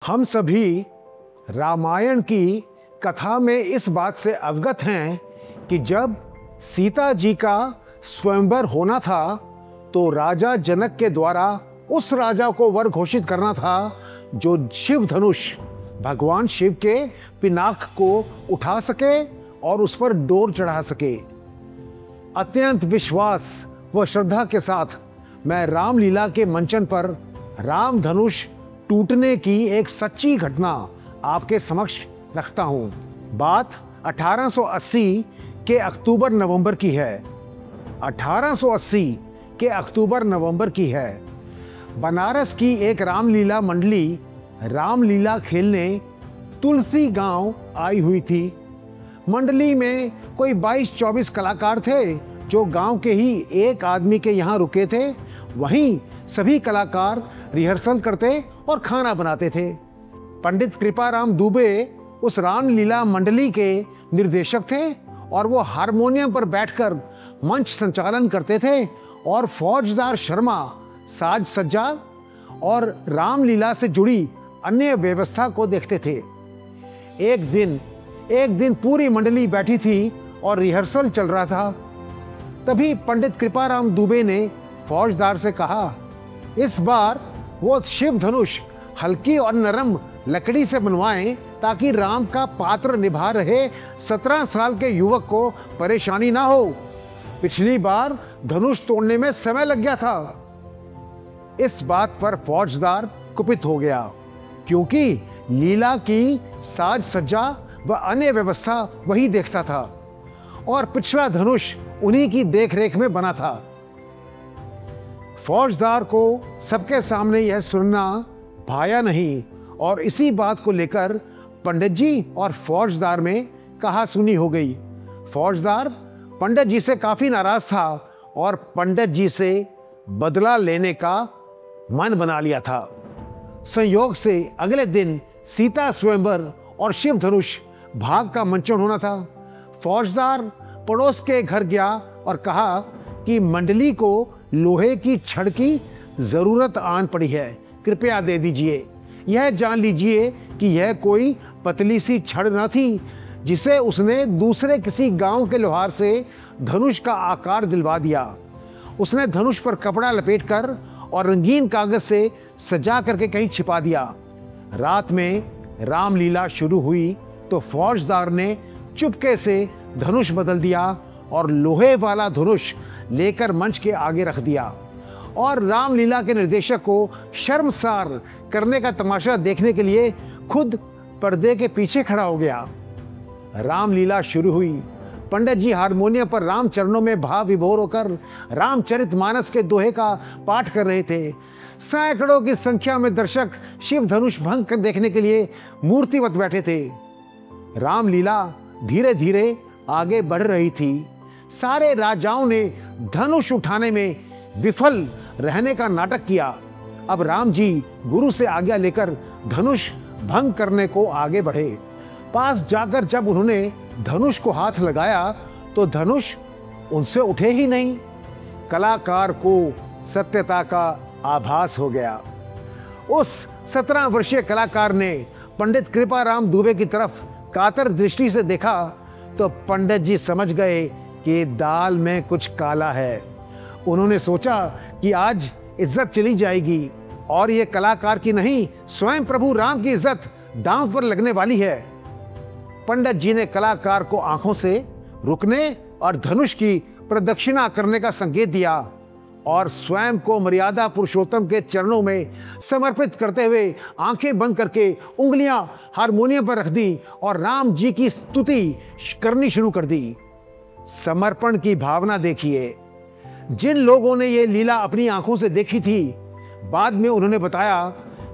हम सभी रामायण की कथा में इस बात से अवगत हैं कि जब सीता जी का स्वयंवर होना था तो राजा जनक के द्वारा उस राजा को वर घोषित करना था जो शिव धनुष भगवान शिव के पिनाक को उठा सके और उस पर डोर चढ़ा सके। अत्यंत विश्वास व श्रद्धा के साथ मैं रामलीला के मंचन पर राम धनुष टूटने की एक सच्ची घटना आपके समक्ष रखता हूं। बात 1880 के अक्टूबर नवंबर की है। 1880 के अक्टूबर नवंबर की है। बनारस की एक रामलीला मंडली रामलीला खेलने तुलसी गांव आई हुई थी। मंडली में कोई 22-24 कलाकार थे जो गांव के ही एक आदमी के यहाँ रुके थे। वहीं सभी कलाकार रिहर्सल करते और खाना बनाते थे। पंडित कृपाराम दुबे उस रामलीला मंडली के निर्देशक थे और वो हारमोनियम पर बैठकर मंच संचालन करते थे और फौजदार शर्मा साज सज्जा और रामलीला से जुड़ी अन्य व्यवस्था को देखते थे। एक दिन पूरी मंडली बैठी थी और रिहर्सल चल रहा था। तभी पंडित कृपाराम दुबे ने फौजदार से कहा, इस बार वो शिव धनुष हल्की और नरम लकड़ी से बनवाएं ताकि राम का पात्र निभा रहे 17 साल के युवक को परेशानी ना हो। पिछली बार धनुष तोड़ने में समय लग गया था। इस बात पर फौजदार कुपित हो गया क्योंकि लीला की साज सज्जा व अन्य व्यवस्था वही देखता था और पिछला धनुष उन्हीं की देखरेख में बना था। फौजदार को सबके सामने यह सुनना भाया नहीं और इसी बात को लेकर पंडित जी और फौजदार में कहासुनी हो गई। फौजदार पंडित जी से काफी नाराज था और पंडित जी से बदला लेने का मन बना लिया था। संयोग से अगले दिन सीता स्वयंवर और शिव धनुष भाग का मंचन होना था। फौजदार पड़ोस के घर गया और कहा कि मंडली को लोहे की छड़ की जरूरत आन पड़ी है, कृपया दे दीजिए। यह जान लीजिए कि यह कोई पतली सी छड़ न थी जिसे उसने दूसरे किसी गांव के लोहार से धनुष का आकार दिलवा दिया। उसने धनुष पर कपड़ा लपेटकर और रंगीन कागज से सजा करके कहीं छिपा दिया। रात में रामलीला शुरू हुई तो फौजदार ने चुपके से धनुष बदल दिया और लोहे वाला धनुष लेकर मंच के आगे रख दिया और रामलीला के निर्देशक को शर्मसार करने का तमाशा देखने के लिए खुद पर्दे के पीछे खड़ा हो गया। रामलीला शुरू हुई। पंडित जी हारमोनियम पर राम चरणों में भाव विभोर होकर रामचरितमानस के दोहे का पाठ कर रहे थे। सैकड़ों की संख्या में दर्शक शिव धनुष भंग देखने के लिए मूर्तिवत बैठे थे। रामलीला धीरे धीरे आगे बढ़ रही थी। सारे राजाओं ने धनुष उठाने में विफल रहने का नाटक किया। अब राम जी गुरु से आज्ञा लेकर धनुष भंग करने को आगे बढ़े। पास जाकर जब उन्होंने धनुष को हाथ लगाया तो धनुष उनसे उठे ही नहीं। कलाकार को सत्यता का आभास हो गया। उस 17 वर्षीय कलाकार ने पंडित कृपाराम दुबे की तरफ कातर दृष्टि से देखा तो पंडित जी समझ गए कि दाल में कुछ काला है। उन्होंने सोचा कि आज इज्जत चली जाएगी और ये कलाकार की नहीं, स्वयं प्रभु राम की इज्जत दांव पर लगने वाली है। पंडित जी ने कलाकार को आंखों से रुकने और धनुष की प्रदक्षिणा करने का संकेत दिया और स्वयं को मर्यादा पुरुषोत्तम के चरणों में समर्पित करते हुए आंखें बंद करके उंगलियां हारमोनियम पर रख दी और राम जी की स्तुति करनी शुरू कर दी। समर्पण की भावना देखिए। जिन लोगों ने ये लीला अपनी आंखों से देखी थी, बाद में उन्होंने बताया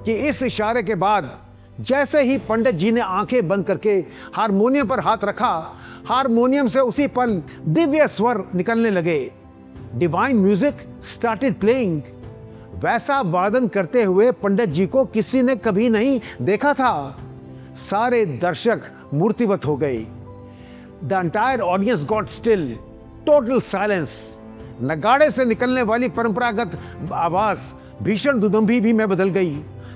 कि इस इशारे के बाद जैसे ही पंडित जी ने आंखें बंद करके हारमोनियम पर हाथ रखा, हारमोनियम से उसी पल दिव्य स्वर निकलने लगे। Divine music started playing. वैसा वादन करते हुए पंडित जी को किसी ने कभी नहीं देखा था। सारे दर्शक मूर्तिवत हो गए। The entire audience got still, total silence. नगाड़े से निकलने वाली परंपरागत आवाज भीषण दुदंभी भी में बदल गई।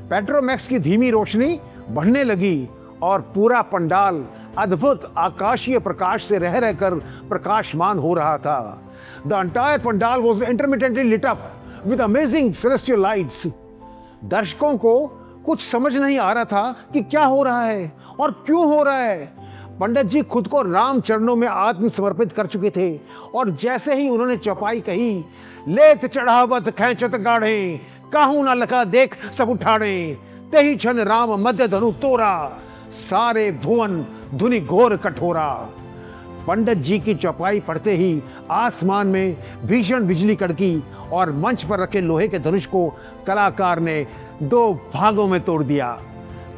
पेट्रोमैक्स की धीमी रोशनी बढ़ने लगी और पूरा पंडाल अद्भुत आकाशीय प्रकाश से रह रहकर प्रकाशमान हो रहा था। The entire pandal was intermittently lit up with amazing celestial lights. दर्शकों को कुछ समझ नहीं आ रहा था कि क्या हो रहा है और क्यों हो रहा है। पंडित जी खुद को राम चरणों में आत्मसमर्पित कर चुके थे और जैसे ही उन्होंने चौपाई कही, लेत चढ़ावत खैंचत गाढ़े, काहू ना लगा देख सब उठाड़े, तेही क्षण राम मध्य धनु तोरा, सारे भुवन धुनि घोर कठोरा। पंडित जी की चौपाई पढ़ते ही आसमान में भीषण बिजली कड़की और मंच पर रखे लोहे के धनुष को कलाकार ने 2 भागों में तोड़ दिया।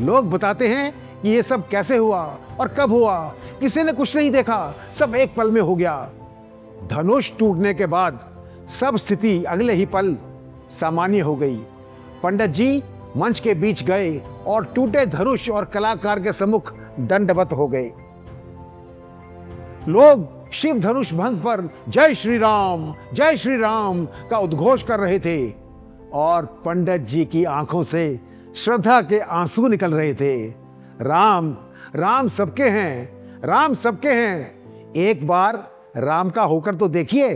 लोग बताते हैं कि ये सब कैसे हुआ और कब हुआ, किसी ने कुछ नहीं देखा, सब एक पल में हो गया। धनुष टूटने के बाद सब स्थिति अगले ही पल सामान्य हो गई। पंडित जी मंच के बीच गए और टूटे धनुष और कलाकार के सम्मुख दंडवत हो गए। लोग शिव धनुष भंग पर जय श्री राम का उद्घोष कर रहे थे और पंडित जी की आंखों से श्रद्धा के आंसू निकल रहे थे। राम राम सबके हैं, राम सबके हैं, एक बार राम का होकर तो देखिए।